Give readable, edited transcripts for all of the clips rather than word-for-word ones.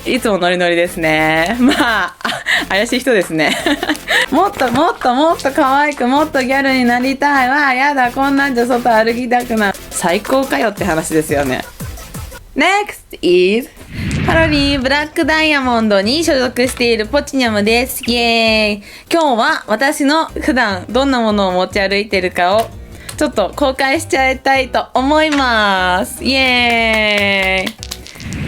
いつもノリノリですね。まあ、怪しい人ですね。もっともっともっと可愛く、もっとギャルになりたいわ。やだ、こんなんじゃ外歩きたくない。最高かよって話ですよね。Next is パロリーブラックダイヤモンドに所属しているポチニャムです。イエーイ。今日は私の普段どんなものを持ち歩いてるかをちょっと公開しちゃいたいと思います。イエーイ。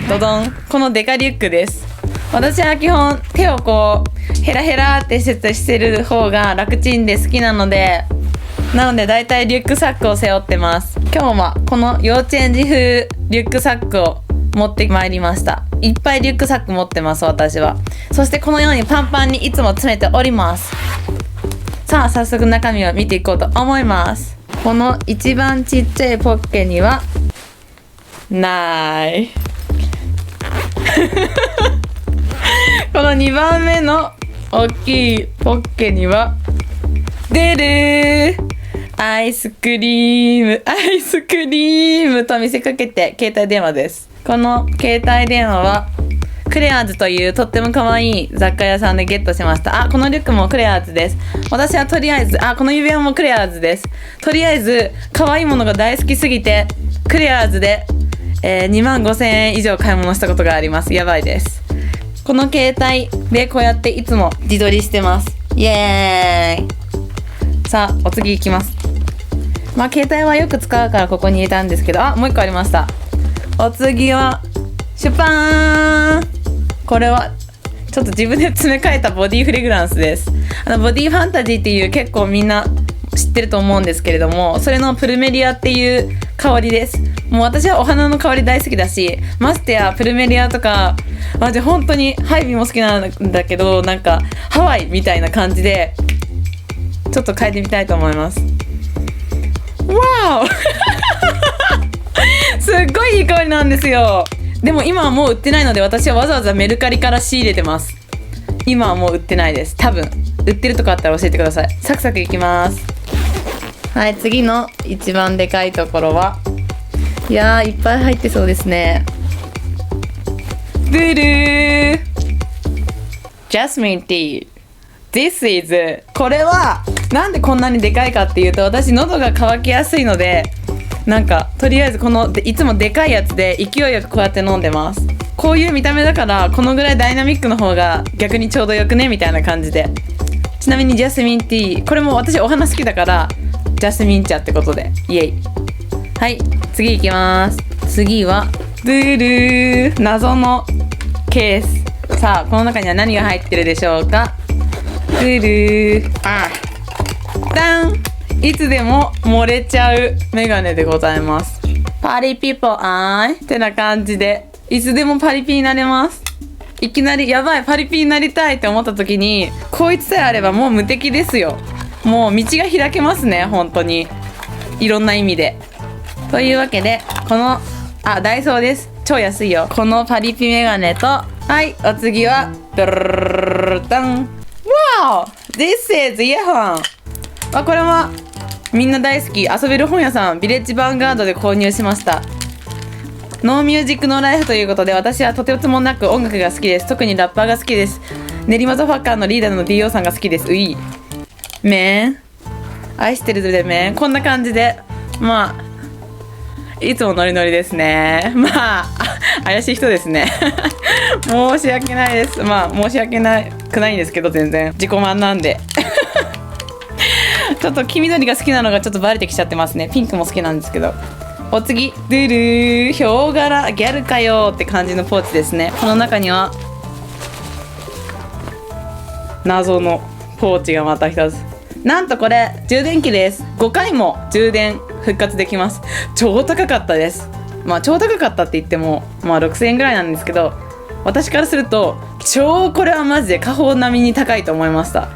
ドドン。このデカリュックです。私は基本手をこうヘラヘラってしてる方が楽ちんで好きなのでだいたいリュックサックを背負ってます。今日はこの幼稚園児風リュックサックを持ってまいりました。いっぱいリュックサック持ってます私は。そしてこのようにパンパンにいつも詰めております。さあ早速中身を見ていこうと思います。この一番ちっちゃいポッケにはないこの2番目の大きいポッケには出るアイスクリームと見せかけて携帯電話です。この携帯電話はクレアーズというとっても可愛い雑貨屋さんでゲットしました。このリュックもクレアーズです。私はとりあえずこの指輪もクレアーズです。とりあえず可愛いものが大好きすぎてクレアーズで、25,000円以上買い物したことがあります。やばいです。この携帯でこうやっていつも自撮りしてます。イエーイ。さあお次いきます。携帯はよく使うからここに入れたんですけどもう一個ありました。お次はシュパーン。これはちょっと自分で詰め替えたボディフレグランスです。ボディファンタジーっていう結構みんな知ってると思うんですけれども、それのプルメリアっていう香りです。もう私はお花の香り大好きだし、ましてやプルメリアとかマジ本当にハイビーも好きなんだけど、なんかハワイみたいな感じでちょっと嗅いでみたいと思います。わおすっごいいい香りなんですよ。でも今はもう売ってないので私はわざわざメルカリから仕入れてます。今はもう売ってないです。多分売ってるとこあったら教えてください。サクサクいきます。はい、次の一番でかいところはいやーいっぱい入ってそうですね。ドゥルージャスミンティー This is これはなんでこんなにでかいかっていうと、私喉が渇きやすいのでなんかとりあえずこのいつもでかいやつで勢いよくこうやって飲んでます。こういう見た目だからこのぐらいダイナミックの方が逆にちょうどよくねみたいな感じで。ちなみにジャスミンティーこれも私お花好きだからジャスミン茶ってことでイエイ。はい次いきます。次はドゥルー謎のケース。さあこの中には何が入ってるでしょうか。ドゥルーダン。いつでも漏れちゃうメガネでございます。パリピポアイってな感じでいつでもパリピになれます。いきなりやばいパリピになりたいって思った時にこいつさえあればもう無敵ですよ。もう道が開けますね本当にいろんな意味で。というわけでこのダイソーです。超安いよこのパリピメガネと。はいお次はドルルルダン。Wow! This is イヤホン。これはみんな大好き遊べる本屋さんビレッジヴァンガードで購入しました。ノーミュージックノーライフということで私はとてつもなく音楽が好きです。特にラッパーが好きです。練馬ザファッカーのリーダーの DO さんが好きです。メン愛してるぜメン。こんな感じでいつもノリノリですね。怪しい人ですね。申し訳ないです。申し訳なくないんですけど全然自己満なんで。ちょっと黄緑が好きなのがちょっとバレてきちゃってますね。ピンクも好きなんですけど。お次ドゥルーヒョウ柄ギャルかよって感じのポーチですね。この中には謎のポーチがまた一つ。なんとこれ充電器です。5回も充電復活できます。超高かったです。超高かったって言っても6,000円ぐらいなんですけど、私からするとこれはマジで家宝並みに高いと思いました。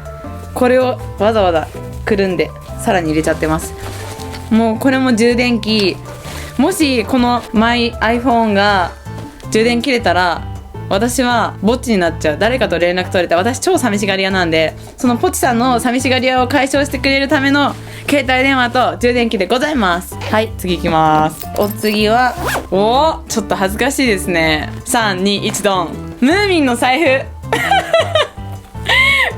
これをわざわざくるんでさらに入れちゃってます。もうこれも充電器。もしこのマイ iPhone が充電切れたら私はぼっちになっちゃう。誰かと連絡取れた。私超寂しがり屋なんで、そのポチさんの寂しがり屋を解消してくれるための携帯電話と充電器でございます。はい次行きます。お次はちょっと恥ずかしいですね。3、2、1ドン。ムーミンの財布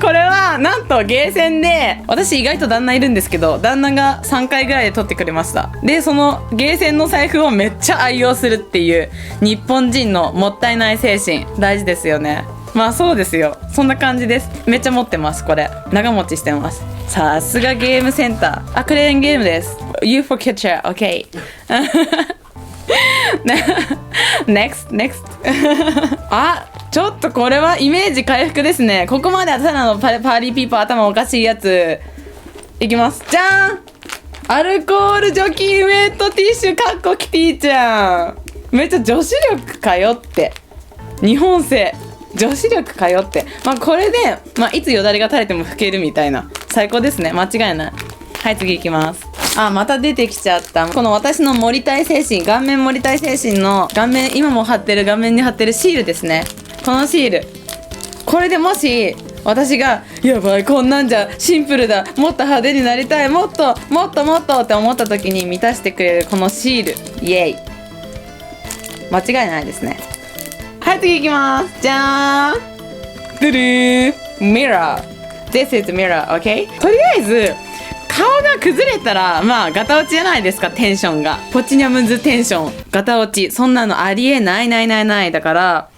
これはなんとゲーセンで、私意外と旦那いるんですけど、旦那が3回ぐらいで取ってくれました。でそのゲーセンの財布をめっちゃ愛用するっていう日本人のもったいない精神、大事ですよね。まあそうですよ、そんな感じです。めっちゃ持ってます。これ長持ちしてます。さすがゲームセンター。あ、クレーンゲームです。 UFO catcher OK next あ、ちょっとこれはイメージ回復ですね。ここまではただのパーリーピーポー頭おかしいやついきます。じゃーん、アルコール除菌ウェットティッシュかっこキティちゃん。めっちゃ女子力かよって、日本製女子力かよって。まあこれで、まあ、いつよだれが垂れても拭けるみたいな、最高ですね。間違いない。はい、次いきます。あ、また出てきちゃった。この私の盛りたい精神、顔面盛りたい精神の顔面、今も貼ってる顔面に貼ってるシールですね。このシール、これでもし私がやばいこんなんじゃシンプルだ、もっと派手になりたい、もっともっともっとって思った時に満たしてくれるこのシール、イエイ、間違いないですね。はい、次いきます。じゃーん、ドゥルー、mirror this is mirror OK。 とりあえず顔が崩れたらまあガタ落ちじゃないですか。テンションがポチニャムズテンションガタ落ち、そんなのありえないないないない。だから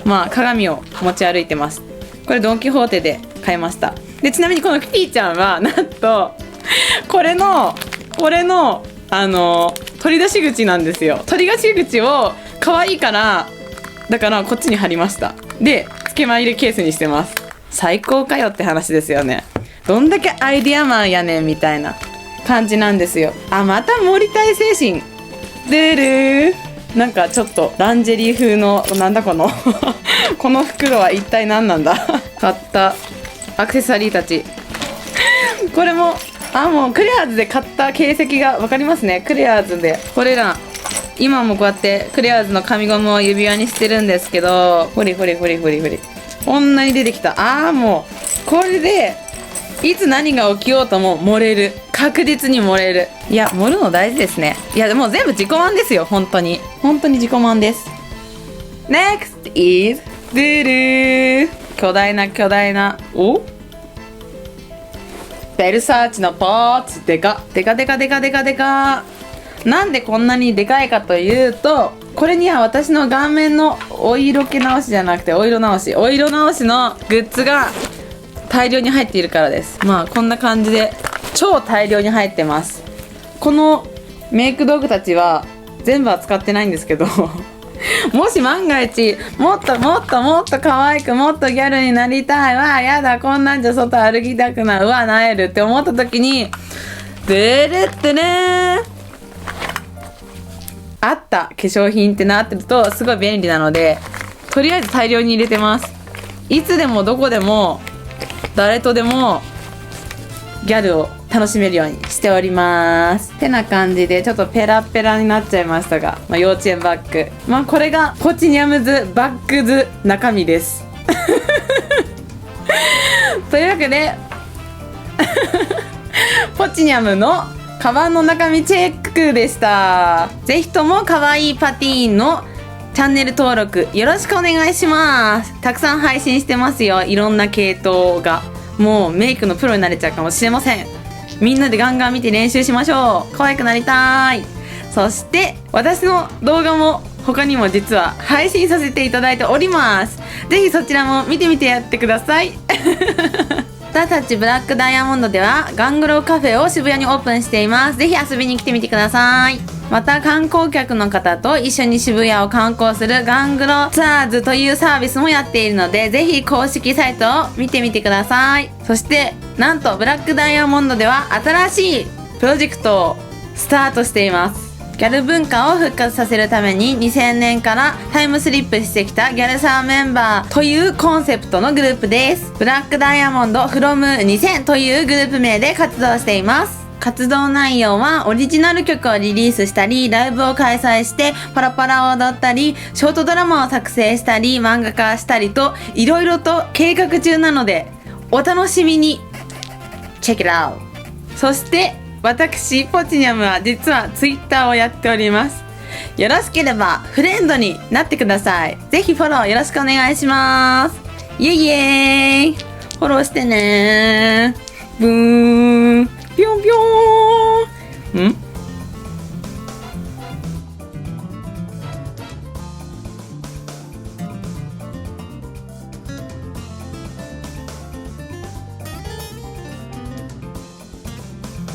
まあ鏡を持ち歩いてます。これドン・キホーテで買いました。でちなみにこのキティちゃんはなんとこれの取り出し口なんですよ。取り出し口を可愛いからだからこっちに貼りました。でつけま入れケースにしてます。最高かよって話ですよね。どんだけアイディアマンやねんみたいな感じなんですよ。あ、また盛りたい精神でるー。なんかちょっとランジェリー風のなんだこのこの袋は一体何なんだ買ったアクセサリーたちこれももうクレアーズで買った形跡が分かりますね。クレアーズでこれら今もこうやってクレアーズの紙ゴムを指輪にしてるんですけど、ほりほりほりほりほりこんなに出てきた。もうこれでいつ何が起きようとも漏れる、確実に漏れる。いや盛るの大事ですね。いやでも全部自己満ですよ。本当に自己満です。 Next is ドゥルー、巨大なベルサーチのポーツ、でかなんでこんなにでかいかというと、これには私の顔面のお色気直しじゃなくてお色直しのグッズが大量に入っているからです。まあこんな感じで超大量に入ってます。このメイク道具たちは全部は使ってないんですけどもし万が一もっと可愛くもっとギャルになりたいわ、やだこんなんじゃ外歩きたくない、うわなえるって思った時にでるってねあった化粧品ってなってるとすごい便利なので、とりあえず大量に入れてます。いつでもどこでも誰とでもギャルを楽しめるようにしております。てな感じでちょっとペラペラになっちゃいましたが、幼稚園バッグ、これがポチニャムズバッグズ中身ですというわけでポチニャムのカバンの中身チェックでした。ぜひともかわいいパティーンのチャンネル登録よろしくお願いします。たくさん配信してますよ。いろんな系統が。もうメイクのプロになれちゃうかもしれません。みんなでガンガン見て練習しましょう。可愛くなりたい。そして私の動画も他にも実は配信させていただいております。ぜひそちらも見てみてやってください私たちブラックダイヤモンドではガングロカフェを渋谷にオープンしています。ぜひ遊びに来てみてください。また観光客の方と一緒に渋谷を観光するガングロツアーズというサービスもやっているので、ぜひ公式サイトを見てみてください。そしてなんとブラックダイヤモンドでは新しいプロジェクトをスタートしています。ギャル文化を復活させるために2000年からタイムスリップしてきたギャルサーメンバーというコンセプトのグループです。ブラックダイヤモンド from2000 というグループ名で活動しています。活動内容はオリジナル曲をリリースしたり、ライブを開催してパラパラを踊ったり、ショートドラマを作成したり、漫画化したりといろいろと計画中なのでお楽しみに。チェックアウト。そして私ポチニャムは実はツイッターをやっております。よろしければフレンドになってください。ぜひフォローよろしくお願いします。イエイイエーイ。フォローしてねー。ブーン。